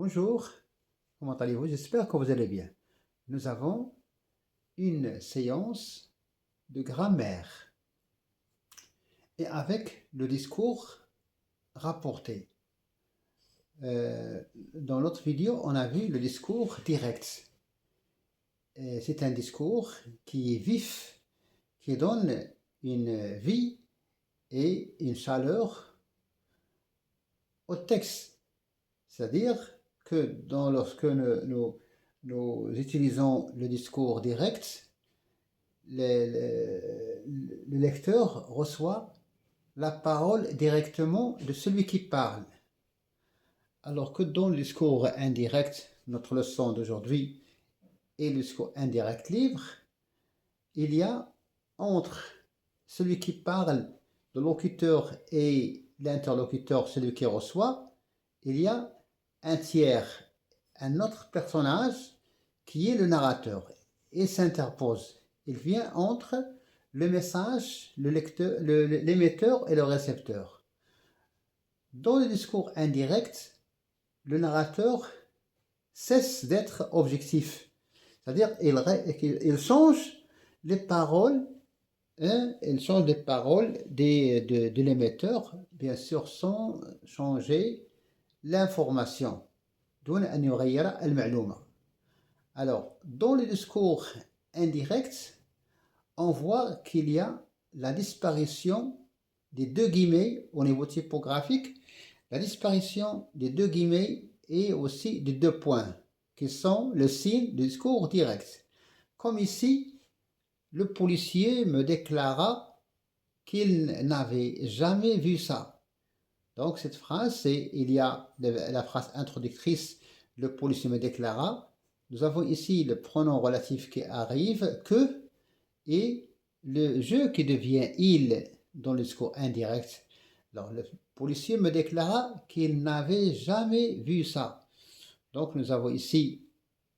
Bonjour, comment allez-vous? J'espère que vous allez bien. Nous avons une séance de grammaire et avec le discours rapporté. Dans l'autre vidéo, on a vu le discours direct. C'est un discours qui est vif, qui donne une vie et une chaleur au texte. C'est-à-dire que lorsque nous utilisons le discours direct, le lecteur reçoit la parole directement de celui qui parle. Alors que dans le discours indirect, notre leçon d'aujourd'hui, et le discours indirect libre, il y a entre celui qui parle, le locuteur, et l'interlocuteur, celui qui reçoit, il y a un tiers, un autre personnage qui est le narrateur. Il s'interpose. Il vient entre le message, l'émetteur et le récepteur. Dans le discours indirect, le narrateur cesse d'être objectif. C'est-à-dire qu'il change les paroles, il change les paroles de l'émetteur, bien sûr sans changer l'information. Alors, dans le discours indirect, on voit qu'il y a la disparition des deux guillemets au niveau typographique, la disparition des deux guillemets et aussi des deux points, qui sont le signe du discours direct. Comme ici, le policier me déclara qu'il n'avait jamais vu ça. Donc cette phrase, il y a la phrase introductrice, le policier me déclara. Nous avons ici le pronom relatif qui arrive, que, et le je qui devient il dans le discours indirect. Alors le policier me déclara qu'il n'avait jamais vu ça. Donc nous avons ici,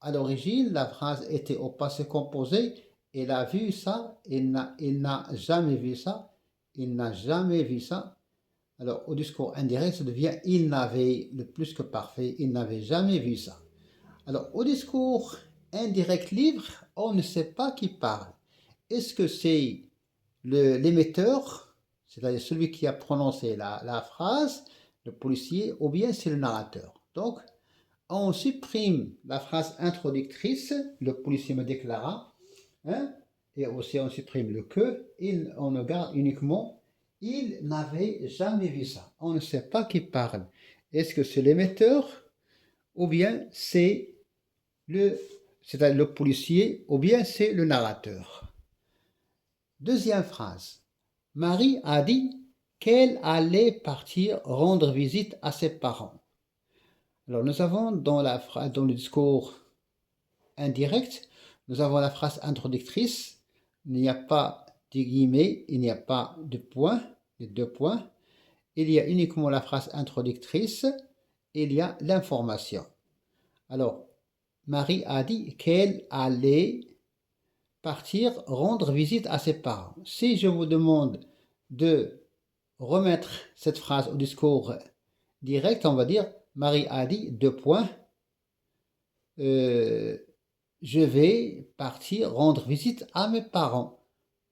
à l'origine, la phrase était au passé composé. Il a vu ça, il n'a jamais vu ça, il n'a jamais vu ça. Alors au discours indirect, ça devient il n'avait, le plus que parfait, il n'avait jamais vu ça. Alors au discours indirect libre, on ne sait pas qui parle. Est-ce que c'est l'émetteur, c'est-à-dire celui qui a prononcé la phrase, le policier, ou bien c'est le narrateur? Donc on supprime la phrase introductrice, le policier me déclara, et aussi on supprime le que, on ne garde uniquement il n'avait jamais vu ça. On ne sait pas qui parle. Est-ce que c'est l'émetteur ou bien c'est c'est-à-dire le policier ou bien c'est le narrateur? Deuxième phrase. Marie a dit qu'elle allait partir rendre visite à ses parents. Alors nous avons dans le discours indirect, nous avons la phrase introductrice. Il n'y a pas de guillemets, il n'y a pas de points, de deux points. Il y a uniquement la phrase introductrice, il y a l'information. Alors, Marie a dit qu'elle allait partir rendre visite à ses parents. Si je vous demande de remettre cette phrase au discours direct, on va dire Marie a dit, deux points, je vais partir rendre visite à mes parents.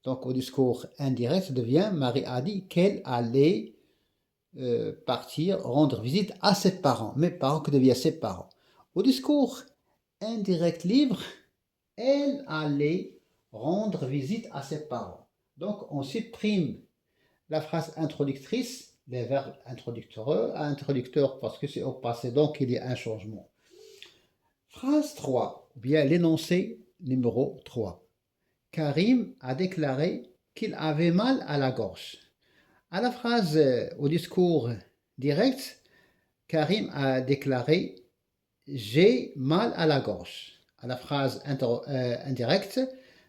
Donc au discours indirect, ça devient Marie a dit qu'elle allait partir rendre visite à ses parents. Mes parents, que devient ses parents. Au discours indirect libre, elle allait rendre visite à ses parents. Donc on supprime la phrase introductrice, les verbes introducteurs parce que c'est au passé, donc il y a un changement. Phrase 3, ou bien l'énoncé numéro 3. Karim a déclaré qu'il avait mal à la gorge. À la phrase au discours direct, Karim a déclaré j'ai mal à la gorge. À la phrase indirecte,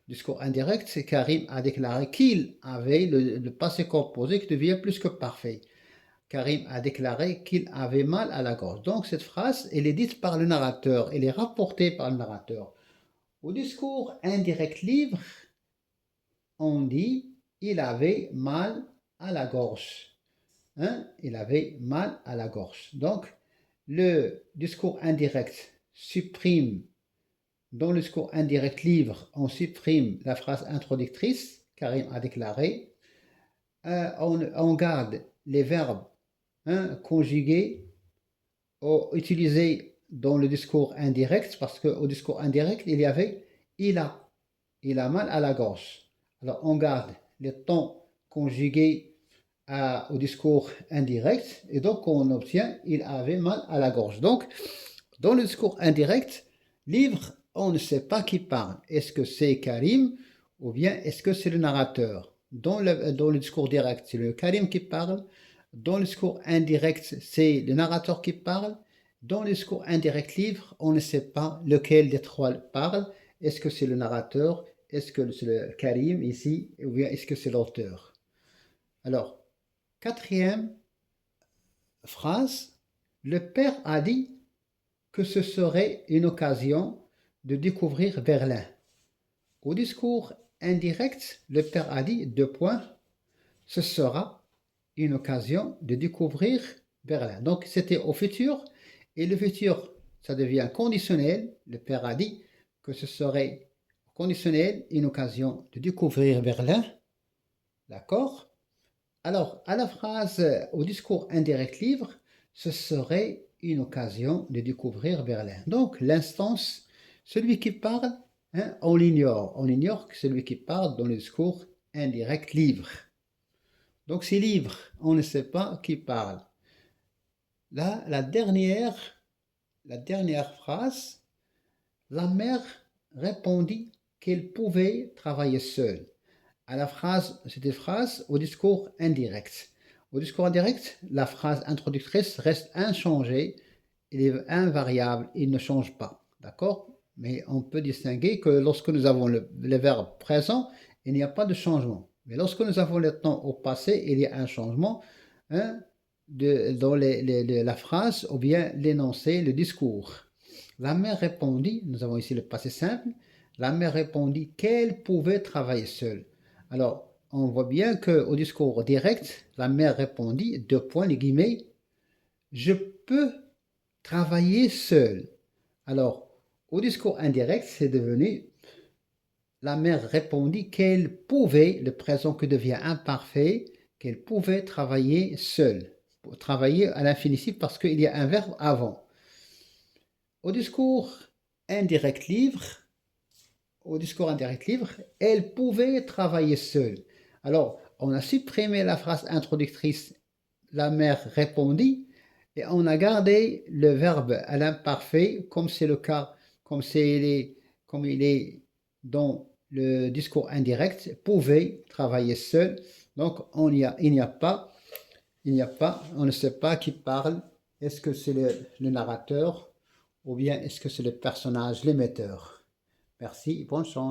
discours indirect, Karim a déclaré qu'il avait le passé composé qui devient plus que parfait. Karim a déclaré qu'il avait mal à la gorge. Donc cette phrase, elle est dite par le narrateur, elle est rapportée par le narrateur. Au discours indirect libre, on dit il avait mal à la gorge. Il avait mal à la gorge. Donc le discours indirect supprime, dans le discours indirect livre, on supprime la phrase introductrice, Karim a déclaré. On garde les verbes conjugués ou utilisés dans le discours indirect, parce qu'au discours indirect, il y avait il a mal à la gorge. Alors on garde les temps conjugués au discours indirect, et donc on obtient il avait mal à la gorge. Donc, dans le discours indirect, livre, on ne sait pas qui parle. Est-ce que c'est Karim ou bien est-ce que c'est le narrateur? Dans le discours direct, c'est le Karim qui parle. Dans le discours indirect, c'est le narrateur qui parle. Dans le discours indirect livre, on ne sait pas lequel des trois parle. Est-ce que c'est le narrateur? Est-ce que c'est le Karim ici? Ou bien est-ce que c'est l'auteur? Alors, quatrième phrase, le père a dit que ce serait une occasion de découvrir Berlin. Au discours indirect, le père a dit, deux points, ce sera une occasion de découvrir Berlin. Donc c'était au futur, et le futur, ça devient conditionnel. Le père a dit que ce serait conditionnel, une occasion de découvrir Berlin. D'accord? Alors, à la phrase, au discours indirect livre, ce serait une occasion de découvrir Berlin. Donc, l'instance, celui qui parle, on l'ignore. On ignore que celui qui parle dans le discours indirect livre. Donc, c'est livre, on ne sait pas qui parle. Là, la dernière phrase, la mère répondit qu'elle pouvait travailler seule. À la phrase, c'est une phrase au discours indirect. Au discours indirect, la phrase introductrice reste inchangée, elle est invariable, il ne change pas. D'accord? Mais on peut distinguer que lorsque nous avons le verbe présent, il n'y a pas de changement. Mais lorsque nous avons le temps au passé, il y a un changement dans la phrase ou bien l'énoncé, le discours. La mère répondit, nous avons ici le passé simple, la mère répondit qu'elle pouvait travailler seule. Alors, on voit bien qu'au discours direct, la mère répondit, deux points, les guillemets, je peux travailler seule. Alors, au discours indirect, c'est devenu, la mère répondit qu'elle pouvait, le présent qui devient imparfait, qu'elle pouvait travailler seule. Travailler à l'infinitif parce qu'il y a un verbe avant. Au discours indirect livre, elle pouvait travailler seule. Alors, on a supprimé la phrase introductrice, la mère répondit, et on a gardé le verbe à l'imparfait, comme c'est le cas, comme il est dans le discours indirect, pouvait travailler seul. Donc, il n'y a pas, on ne sait pas qui parle. Est-ce que c'est le narrateur ou bien est-ce que c'est le personnage, l'émetteur? Merci, bonne chance.